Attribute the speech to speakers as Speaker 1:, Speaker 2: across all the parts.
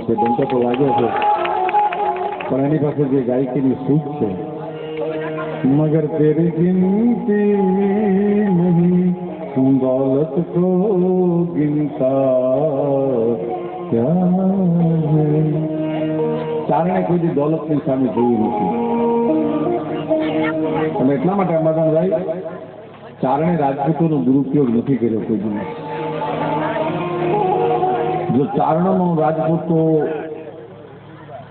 Speaker 1: છે, ડંકો તો વાગ્યો છે, પણ એની પાસે જે ગાયકીની સૂઝ છે, મગર તેરી ગિનતી નહીં હું દौलत को गिनता क्या है। ચારણે કોઈ દી દોલતની સામે જોયું નથી, અને એટલા માટે અંબાદાનભાઈ ચારણે રાજપૂતોનો દુરુપયોગ નથી કર્યો કોઈ દિવસ. જો ચારણોનો રાજપૂતો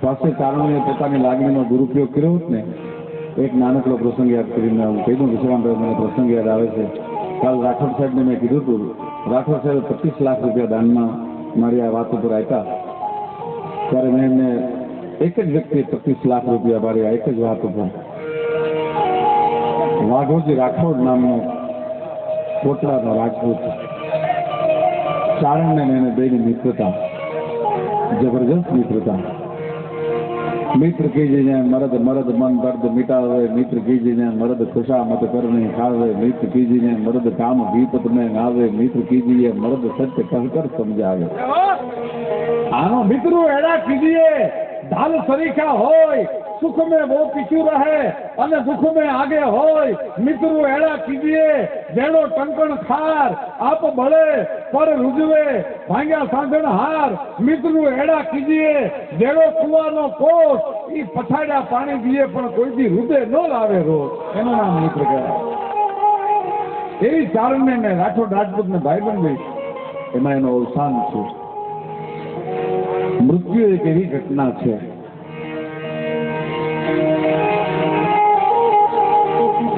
Speaker 1: પાસે ચારણોએ પોતાની લાગણીનો દુરુપયોગ કર્યો હોત ને, એક નાનકડો પ્રસંગ યાદ કરીને હું કહી દઉં, વિશ્રામભાઈ મને પ્રસંગ યાદ આવે છે. કાલ રાઠોડ સાહેબને મેં કીધું હતું, રાઠોડ સાહેબ 25 લાખ રૂપિયા દાનમાં મારી આ વાત ઉપર આપ્યા, ત્યારે મેં એમને એક જ વ્યક્તિએ 25 લાખ રૂપિયા મારી આ એક જ વાત ઉપર, વાઘોજી રાઠોડ નામનો કોટડાનો રાજપૂત, ચારણને એને બેની મિત્રતા, જબરજસ્ત મિત્રતા. मित्र कीजिए मरद मरद मन दर्द मिटावे, मित्र कीजिए मरद खुशा मत करने खावे, मित्र कीजिए मरद काम विपत में आवे, मित्र कीजिए मरद सत्य कहकर समझावे. आनो मित्रो एड़ा कीजिए ढाल सरीखा होय, सुख में वो पीछू रहे અને દુઃખ में आगे होय. मित्रो एड़ा कीजिए जेड़ो टंकण खार आप बड़े पर रुजवे भांग्या सांधण हार. मित्रो एड़ा कीजिए जेड़ो કુવાનો કોસ ઈ પછાડ્યા પાણી દીએ પણ કોઈ દી હૃદય ન લાવે રોજ. એનું નામ મિત્ર કહેવાય. એવી ચારણને મેં રાઠોડ રાજપૂતને ભાઈબંધી, એમાં એનો અવસાન છે. મૃત્યુ એક એવી ઘટના છે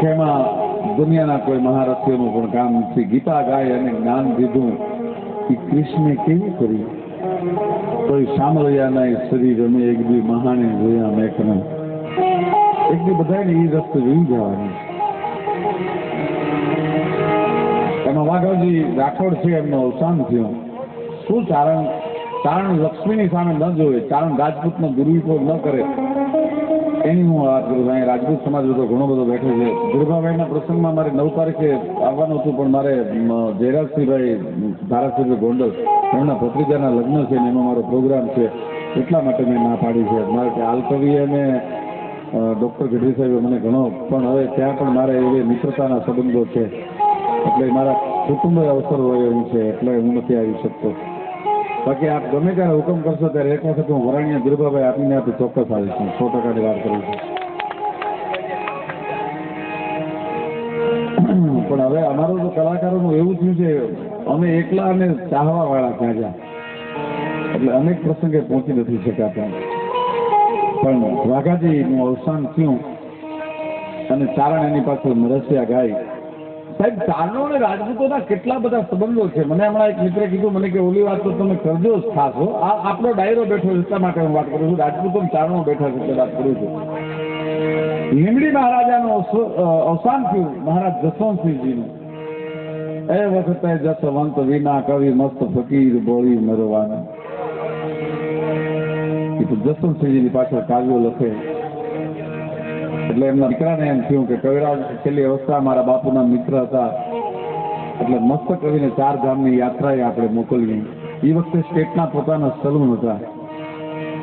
Speaker 1: જેમાં દુનિયાના કોઈ મહારથીઓનું પણ કામ નથી. ગીતા ગાય અને જ્ઞાન દીધું એ કૃષ્ણે કેવી કરી, કોઈ સામળિયાના શરીર અમે એક દી મહાને જોયા મેકના, એક દી બધાને એ રસ્તે જોઈ જવાની. એમાં વાઘોજી રાઠોડ છે, એમનું અવસાન થયું. શું ચારણ લક્ષ્મીની સામે ન જોવે, ચારણ રાજપૂતનો દુરુપયોગ ન કરે, એની હું વાત કરું. અહીંયા રાજપૂત સમાજ બધો ઘણો બધો બેઠો છે. દુર્ગાભાઈના પ્રસંગમાં મારે 9 તારીખે આવવાનું હતું, પણ મારે જયરાજસિંહભાઈ ધારાસભ્ય ગોંડલ એમના ભત્રીજાના લગ્ન છે ને એમાં મારો પ્રોગ્રામ છે, એટલા માટે મેં ના પાડી છે. મારે કે આલકવી અને ડૉક્ટર ગઢવી સાહેબે મને ઘણો, પણ હવે ત્યાં પણ મારે એવી મિત્રતાના સંબંધો છે, એટલે મારા કુટુંબ અવસર હોય એવું છે, એટલે હું નથી આવી શકતો. બાકી આપ ગમે ત્યારે હુકમ કરશો ત્યારે એક વખત હું વરાણીયા દુર્ગાભાઈ આપીને આપી ચોક્કસ આવીશ. 100%ની વાત કરું છું. પણ હવે અમારું તો કલાકારોનું એવું થયું છે, અમે એકલા અને ચાહવા વાળા ગાજા, એટલે અનેક પ્રસંગે પહોંચી નથી શકાતા. પણ વાઘાજીનું અવસાન થયું અને ચારણ એની પાછળ નરસિયા ગાય. સાહેબ, ચારણો અને રાજપૂતોના કેટલા બધા સંબંધો છે. મને હમણાં એક મિત્રે કીધું, મને કે ઓલી વાત તો તમે કરજો જ ખાસ હો. આ આપણો ડાયરો બેઠો છે એટલા માટે હું વાત કરું છું. રાજપૂતો ચારણો બેઠા છે એટલે વાત કરું છું. લીંબડી મહારાજાનું અવસાન થયું, મહારાજ જસવંતસિંહજીનું. એ વખતે જસવંત વિના કવિ મસ્ત ફકીર બોળી મરવાના. જસવંતસિંહજીની પાછળ કાવ્યો લખે એટલે એમના દીકરાને એમ થયું કે કવિરાજ છેલ્લી અવસ્થા મારા બાપુના મિત્ર હતા, એટલે મસ્ત કવિને 4 ધામની યાત્રાએ આપણે મોકલવી. એ વખતે સ્ટેટના પોતાના સલૂન હતા,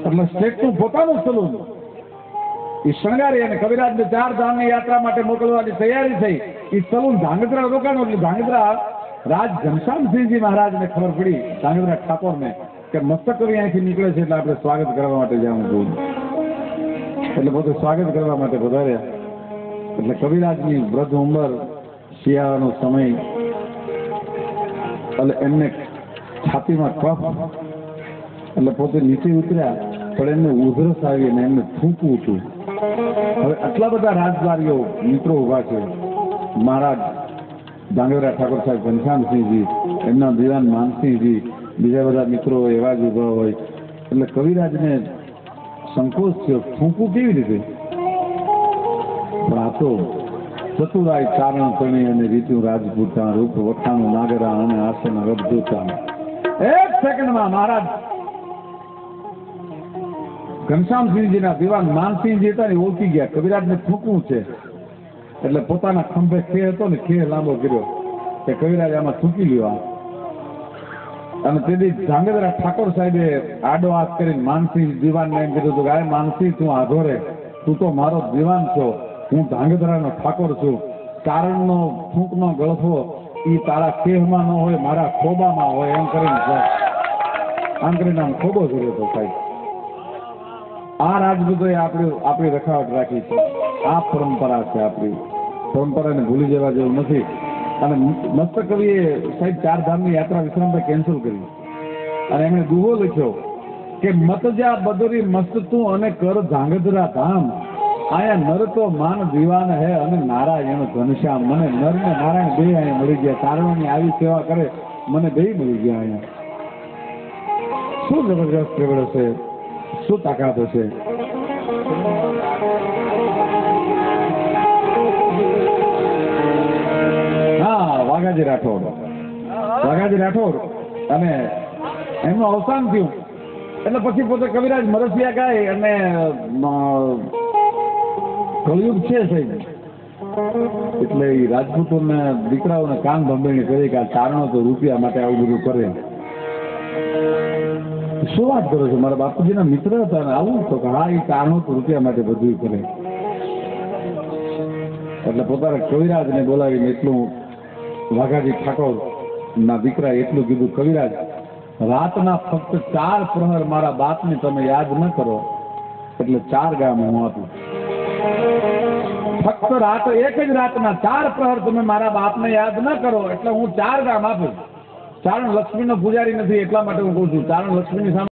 Speaker 1: એટલે સ્ટેટનું પોતાનું સલૂન એ શણગારી અને કવિરાજને 4 ધામની યાત્રા માટે મોકલવાની તૈયારી થઈ. એ સલૂન ધાંગધ્રા રોકાણું, એટલે ધાંગધ્રા રાજ ઘનશ્યામસિંહજી મહારાજને ખબર પડી, ધાંગધ્રા ઠાકોરને, કે મસ્ત કવિ અહીંથી નીકળે છે એટલે આપણે સ્વાગત કરવા માટે જવાનું જોઈએ. એટલે પોતે સ્વાગત કરવા માટે વધાર્યા. એટલે કવિરાજની વૃદ્ધ ઉંમર, શિયાળાનો સમય, એટલે એમને છાતીમાં કફ, એટલે પોતે નીચે ઉતર્યા, પણ એમને ઉધરસ આવી અને એમને થૂંકવું હતું. હવે આટલા બધા રાજદ્વારીઓ મિત્રો ઉભા છે, મહારાજ ધાંગધ્રા ઠાકોર સાહેબ ઘનશ્યામસિંહજી, એમના દિવાન માનસિંહજી, બીજા બધા મિત્રો એવા જ ઉભા હોય. એટલે કવિરાજને સંકોચ થયો, થૂંકવું કેવી રીતે? પણ આ તો ચતુરાય ચારણ કણી અને રીત્યું રાજપૂતા, રૂપ વખાણું નાગરા અને આસન રબજોતા. એક સેકન્ડમાં મહારાજ ઘનશ્યામસિંહજીના દિવાન માનસિંહજી હતા ને ઓળખી ગયા, કવિરાજને થૂંકવું છે. એટલે પોતાના ખંભે ખે હતો ને, ખે લાંબો કર્યો કે કવિરાજ આમાં થૂંકી લ્યો. અને તેથી ધાંગધ્રા ઠાકોર સાહેબે આડો હાથ કરીને માનસિંહ દીવાનને એમ કીધું હતું કે આ માનસિંહ તું આઘો રે, તું તો મારો દીવાન છો, હું ધાંગધ્રાનો ઠાકોર છું, કારણનો ફૂંકનો ગળફો એ તારા કેહમાં ન હોય, મારા ખોબામાં હોય, એમ કરીને આમ કરીને આમ ખોબો કર્યો હતો સાહેબ. આ રાજપૂતોએ આપણી રખાવટ રાખી છે. આ પરંપરા છે આપણી. પરંપરાને ભૂલી જવા જેવું નથી. અને મસ્ત કવિએ સાહેબ 4 ધામની યાત્રા વિશ્રામભાઈ કેન્સલ કરી અને એમણે દુહો લખ્યો કે મત જા બદરી મસ્ત તું અને કર ધાંગધ્રા ધામ, આયા નર તો માન દીવાન હે અને નારાયણ ઘનશ્યામ. મને નર ને નારાયણ બે અહીંયા મળી ગયા. કારણોની આવી સેવા કરે મને બે મળી ગયા અહીંયા. શું જબરજસ્ત કેવડ હશે, શું તાકાત હશે. વાઘાજી રાઠોડ અને એમનું અવસાન થયું એટલે પછી પોતે કવિરાજ મરસિયા ગાય અને કળિયુગ છે સાહેબ એટલે એ રાજપૂતોને દીકરાઓને કાન ભંભેણી કરી કે આ ચારણો તો રૂપિયા માટે આવું બધું કરે. શું વાત કરો છો? મારા બાપુજીના મિત્ર હતા ને આવું તો હા એ ચારણો તો રૂપિયા માટે બધું કરે. એટલે પોતાના કવિરાજને બોલાવીને એટલું વાઘાજી ઠાકોર ના દીકરા એટલું કીધું, કવિરાજ રાતના ફક્ત 4 પ્રહર મારા બાપને તમે યાદ ન કરો એટલે 4 ગામ હું આપું. ફક્ત એક જ રાતના 4 પ્રહર તમે મારા બાપને યાદ ન કરો એટલે હું 4 ગામ આપું. ચારણ લક્ષ્મીનો પૂજારી નથી એટલા માટે હું કહું છું. ચારણ લક્ષ્મીની સામે